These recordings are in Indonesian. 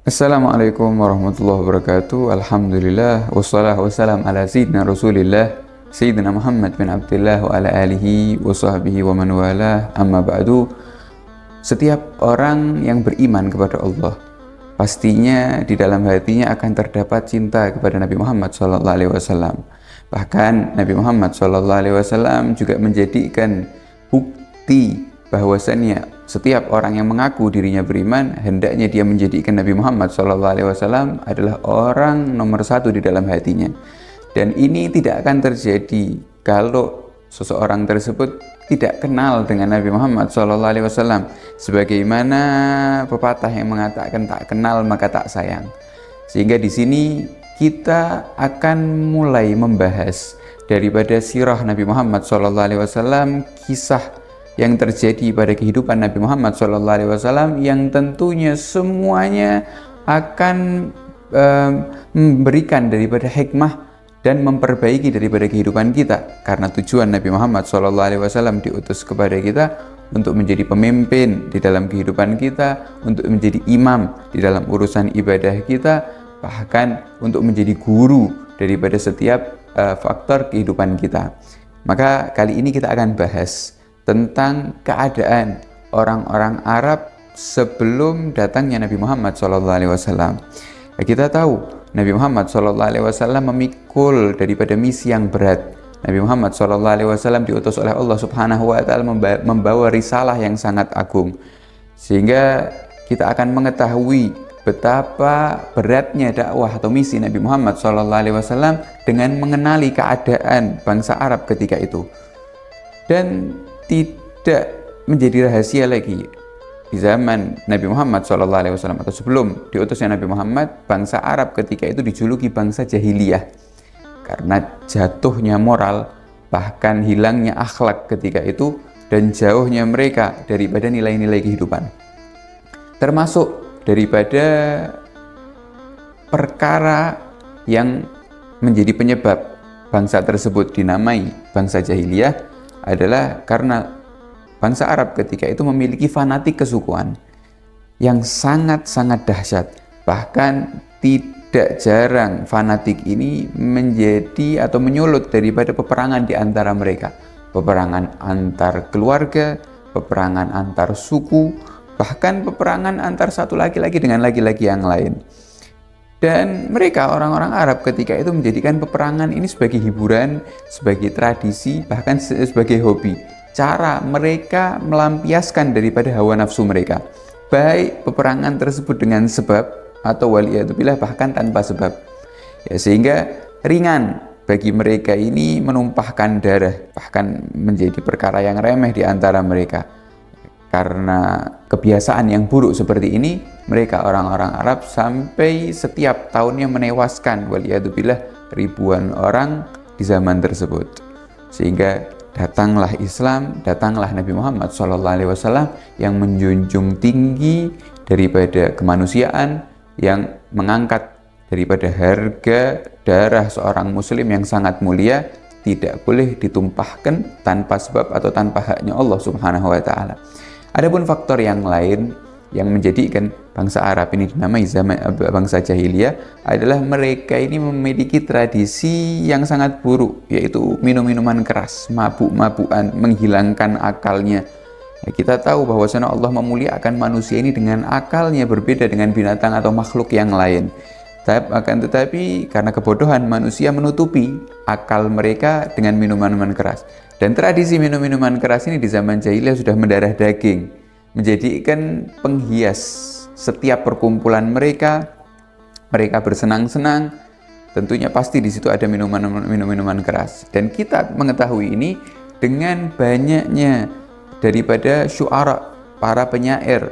Assalamualaikum warahmatullahi wabarakatuh. Alhamdulillah wassalatu wassalam ala sayyidina Rasulillah Sayyidina Muhammad bin Abdullah wa ala alihi wa sahbihi wa man walah. Amma ba'du. Setiap orang yang beriman kepada Allah, pastinya di dalam hatinya akan terdapat cinta kepada Nabi Muhammad SAW. Bahkan Nabi Muhammad SAW juga menjadikan bukti bahwasannya setiap orang yang mengaku dirinya beriman, hendaknya dia menjadikan Nabi Muhammad SAW adalah orang nomor satu di dalam hatinya. Dan ini tidak akan terjadi kalau seseorang tersebut tidak kenal dengan Nabi Muhammad SAW. Sebagaimana pepatah yang mengatakan tak kenal maka tak sayang. Sehingga di sini kita akan mulai membahas daripada sirah Nabi Muhammad SAW, kisah yang terjadi pada kehidupan Nabi Muhammad SAW, yang tentunya semuanya akan memberikan daripada hikmah dan memperbaiki daripada kehidupan kita, karena tujuan Nabi Muhammad SAW diutus kepada kita untuk menjadi pemimpin di dalam kehidupan kita, untuk menjadi imam di dalam urusan ibadah kita, bahkan untuk menjadi guru daripada setiap faktor kehidupan kita. Maka kali ini kita akan bahas tentang keadaan orang-orang Arab sebelum datangnya Nabi Muhammad SAW. Kita tahu Nabi Muhammad SAW memikul daripada misi yang berat. Nabi Muhammad SAW diutus oleh Allah Subhanahu wa Ta'ala membawa risalah yang sangat agung, sehingga kita akan mengetahui betapa beratnya dakwah atau misi Nabi Muhammad SAW dengan mengenali keadaan bangsa Arab ketika itu. Dan tidak menjadi rahasia lagi, di zaman Nabi Muhammad SAW atau sebelum diutusnya Nabi Muhammad, bangsa Arab ketika itu dijuluki bangsa jahiliyah karena jatuhnya moral, bahkan hilangnya akhlak ketika itu, dan jauhnya mereka daripada nilai-nilai kehidupan. Termasuk daripada perkara yang menjadi penyebab bangsa tersebut dinamai bangsa jahiliyah adalah karena bangsa Arab ketika itu memiliki fanatik kesukuan yang sangat-sangat dahsyat. Bahkan tidak jarang fanatik ini menjadi atau menyulut daripada peperangan di antara mereka. Peperangan antar keluarga, peperangan antar suku, bahkan peperangan antar satu laki-laki dengan laki-laki yang lain. Dan mereka, orang-orang Arab ketika itu, menjadikan peperangan ini sebagai hiburan, sebagai tradisi, bahkan sebagai hobi. Cara mereka melampiaskan daripada hawa nafsu mereka, baik peperangan tersebut dengan sebab atau waliyadzubillah bahkan tanpa sebab, ya, sehingga ringan bagi mereka ini menumpahkan darah, bahkan menjadi perkara yang remeh di antara mereka. Karena kebiasaan yang buruk seperti ini, mereka orang-orang Arab sampai setiap tahunnya menewaskan waliyadzubillah ribuan orang di zaman tersebut. Sehingga datanglah Islam, datanglah Nabi Muhammad SAW yang menjunjung tinggi daripada kemanusiaan, yang mengangkat daripada harga darah seorang muslim yang sangat mulia, tidak boleh ditumpahkan tanpa sebab atau tanpa haknya Allah Subhanahu wa Ta'ala. Adapun faktor yang lain yang menjadikan bangsa Arab ini dinamai zaman bangsa jahiliyah adalah mereka ini memiliki tradisi yang sangat buruk, yaitu minum-minuman keras, mabuk-mabukan, menghilangkan akalnya. Ya, kita tahu bahwasanya Allah memuliakan manusia ini dengan akalnya berbeda dengan binatang atau makhluk yang lain. Akan tetapi karena kebodohan manusia menutupi akal mereka dengan minuman-minuman keras. Dan tradisi minum-minuman keras ini di zaman jahiliyah sudah mendarah daging, menjadikan penghias setiap perkumpulan mereka. Mereka bersenang-senang, tentunya pasti di situ ada minuman-minuman keras. Dan kita mengetahui ini dengan banyaknya daripada syu'ara, para penyair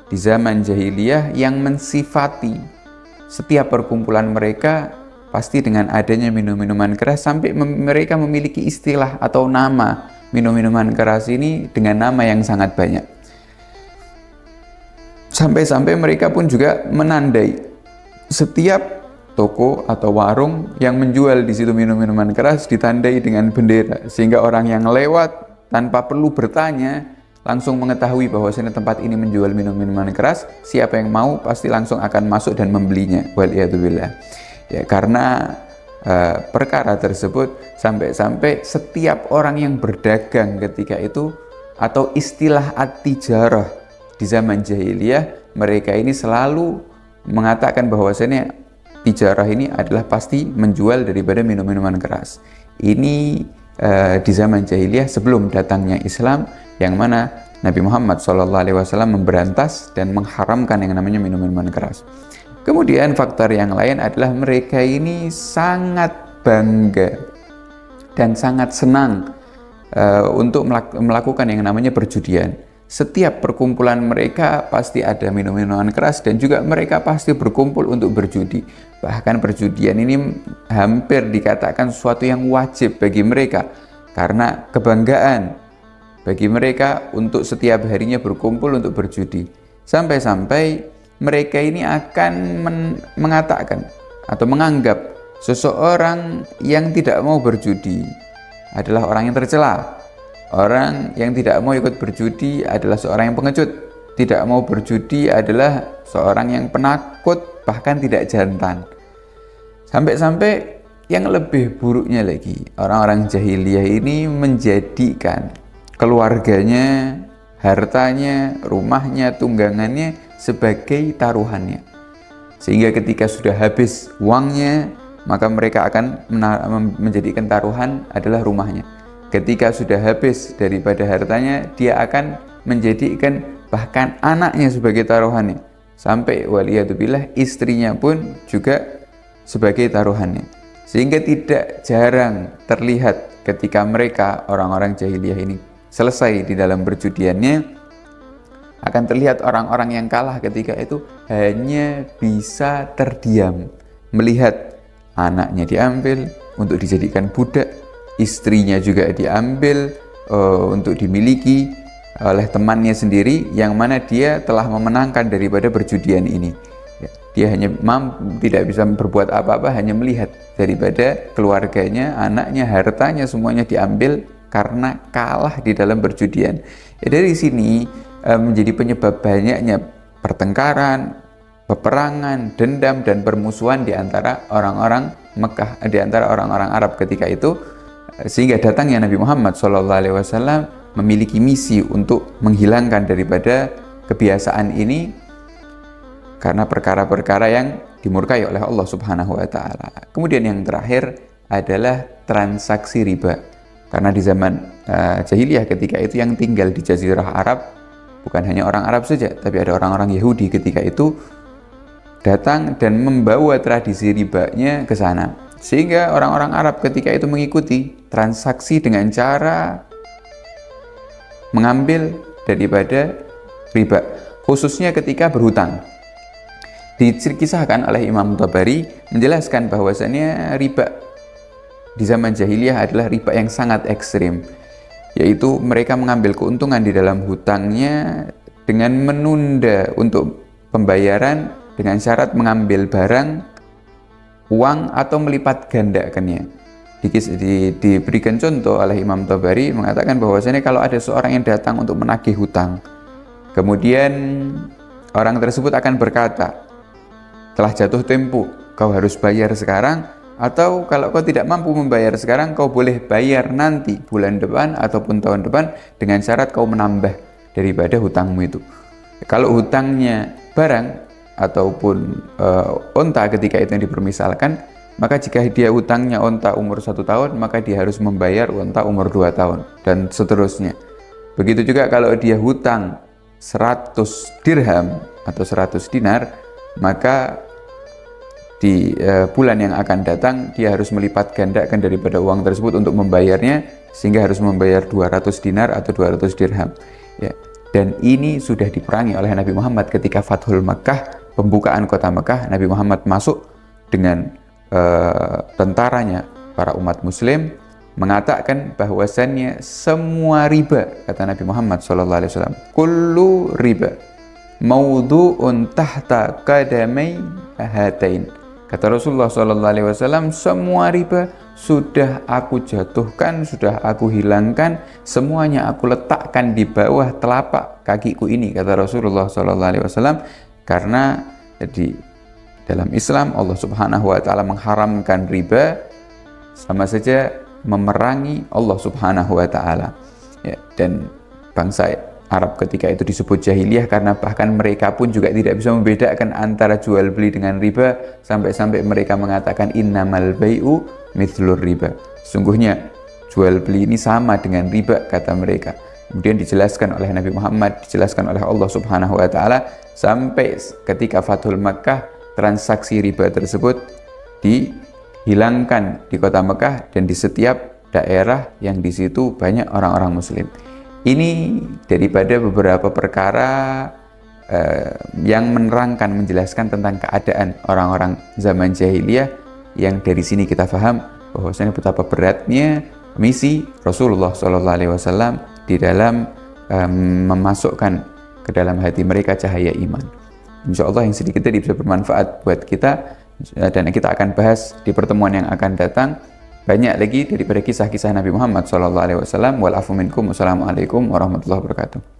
di zaman jahiliyah yang mensifati setiap perkumpulan mereka pasti dengan adanya minum-minuman keras, sampai mereka memiliki istilah atau nama minum-minuman keras ini dengan nama yang sangat banyak. Sampai-sampai mereka pun juga menandai setiap toko atau warung yang menjual di situ minum-minuman keras ditandai dengan bendera, sehingga orang yang lewat tanpa perlu bertanya langsung mengetahui bahwasanya tempat ini menjual minuman keras, siapa yang mau pasti langsung akan masuk dan membelinya. Waliyadzubillah. Ya, karena perkara tersebut sampai-sampai setiap orang yang berdagang ketika itu, atau istilah at-tijarah di zaman jahiliyah, mereka ini selalu mengatakan bahwasanya tijarah ini adalah pasti menjual daripada minuman keras. Ini di zaman jahiliyah sebelum datangnya Islam, yang mana Nabi Muhammad SAW memberantas dan mengharamkan yang namanya minuman keras. Kemudian faktor yang lain adalah mereka ini sangat bangga dan sangat senang untuk melakukan yang namanya perjudian. Setiap perkumpulan mereka pasti ada minuman keras, dan juga mereka pasti berkumpul untuk berjudi. Bahkan perjudian ini hampir dikatakan sesuatu yang wajib bagi mereka, karena kebanggaan bagi mereka untuk setiap harinya berkumpul untuk berjudi. Sampai-sampai mereka ini akan mengatakan atau menganggap seseorang yang tidak mau berjudi adalah orang yang tercela. Orang yang tidak mau ikut berjudi adalah seorang yang pengecut. Tidak mau berjudi adalah seorang yang penakut, bahkan tidak jantan. Sampai-sampai yang lebih buruknya lagi, orang-orang jahiliyah ini menjadikan keluarganya, hartanya, rumahnya, tunggangannya sebagai taruhannya. Sehingga ketika sudah habis uangnya, maka mereka akan menjadikan taruhan adalah rumahnya. Ketika sudah habis daripada hartanya, dia akan menjadikan bahkan anaknya sebagai taruhannya. Sampai waliyadzubillah istrinya pun juga sebagai taruhannya. Sehingga tidak jarang terlihat ketika mereka, orang-orang jahiliyah ini, selesai di dalam perjudiannya, akan terlihat orang-orang yang kalah ketika itu hanya bisa terdiam melihat anaknya diambil untuk dijadikan budak, istrinya juga diambil untuk dimiliki oleh temannya sendiri, yang mana dia telah memenangkan daripada perjudian ini. Dia hanya tidak bisa berbuat apa-apa, hanya melihat daripada keluarganya, anaknya, hartanya semuanya diambil karena kalah di dalam perjudian. Dari sini menjadi penyebab banyaknya pertengkaran, peperangan, dendam, dan permusuhan di antara orang-orang Mekah, di antara orang-orang Arab ketika itu. Sehingga datangnya Nabi Muhammad SAW memiliki misi untuk menghilangkan daripada kebiasaan ini, karena perkara-perkara yang dimurkai oleh Allah Subhanahu wa Ta'ala. Kemudian yang terakhir adalah transaksi riba, karena di zaman jahiliyah ketika itu yang tinggal di Jazirah Arab bukan hanya orang Arab saja, tapi ada orang-orang Yahudi ketika itu datang dan membawa tradisi ribanya ke sana. Sehingga orang-orang Arab ketika itu mengikuti transaksi dengan cara mengambil daripada riba, khususnya ketika berhutang. Dikisahkan oleh Imam Tabari menjelaskan bahwasannya riba di zaman jahiliyah adalah riba yang sangat ekstrim, yaitu mereka mengambil keuntungan di dalam hutangnya dengan menunda untuk pembayaran dengan syarat mengambil barang, uang, atau melipat gandakannya. Diberikan contoh oleh Imam Tabari mengatakan bahwasanya kalau ada seorang yang datang untuk menagih hutang, kemudian orang tersebut akan berkata, telah jatuh tempo, kau harus bayar sekarang, atau kalau kau tidak mampu membayar sekarang, kau boleh bayar nanti bulan depan ataupun tahun depan dengan syarat kau menambah daripada hutangmu itu. Kalau hutangnya barang ataupun onta ketika itu yang dipermisalkan, maka jika dia hutangnya onta umur 1 tahun, maka dia harus membayar onta umur 2 tahun, dan seterusnya. Begitu juga kalau dia hutang 100 dirham atau 100 dinar, maka di bulan yang akan datang dia harus melipat gandakan daripada uang tersebut untuk membayarnya, sehingga harus membayar 200 dinar atau 200 dirham. Ya. Dan ini sudah diperangi oleh Nabi Muhammad ketika Fathul Makkah, pembukaan kota Makkah. Nabi Muhammad masuk dengan tentaranya, para umat muslim, mengatakan bahwasannya semua riba, kata Nabi Muhammad SAW, kullu riba mawdu'un tahta qadamai hatain. Kata Rasulullah SAW, semua riba sudah aku jatuhkan, sudah aku hilangkan, semuanya aku letakkan di bawah telapak kakiku ini, kata Rasulullah SAW. Karena di dalam Islam Allah Subhanahu wa taala mengharamkan riba sama saja memerangi Allah Subhanahu wa taala. Ya, dan bangsa Arab ketika itu disebut jahiliyah karena bahkan mereka pun juga tidak bisa membedakan antara jual beli dengan riba, sampai-sampai mereka mengatakan innamal bai'u mithlur riba. Sungguhnya jual beli ini sama dengan riba, kata mereka. Kemudian dijelaskan oleh Nabi Muhammad, dijelaskan oleh Allah Subhanahu wa taala, sampai ketika Fathul Makkah transaksi riba tersebut dihilangkan di kota Mekah dan di setiap daerah yang di situ banyak orang-orang muslim. Ini daripada beberapa perkara yang menerangkan, menjelaskan tentang keadaan orang-orang zaman jahiliyah, yang dari sini kita paham bahwasanya betapa beratnya misi Rasulullah SAW di dalam memasukkan ke dalam hati mereka cahaya iman. Insya Allah yang sedikit tadi bisa bermanfaat buat kita, dan kita akan bahas di pertemuan yang akan datang banyak lagi daripada kisah-kisah Nabi Muhammad SAW. Wal afu minkum. Wassalamualaikum warahmatullahi wabarakatuh.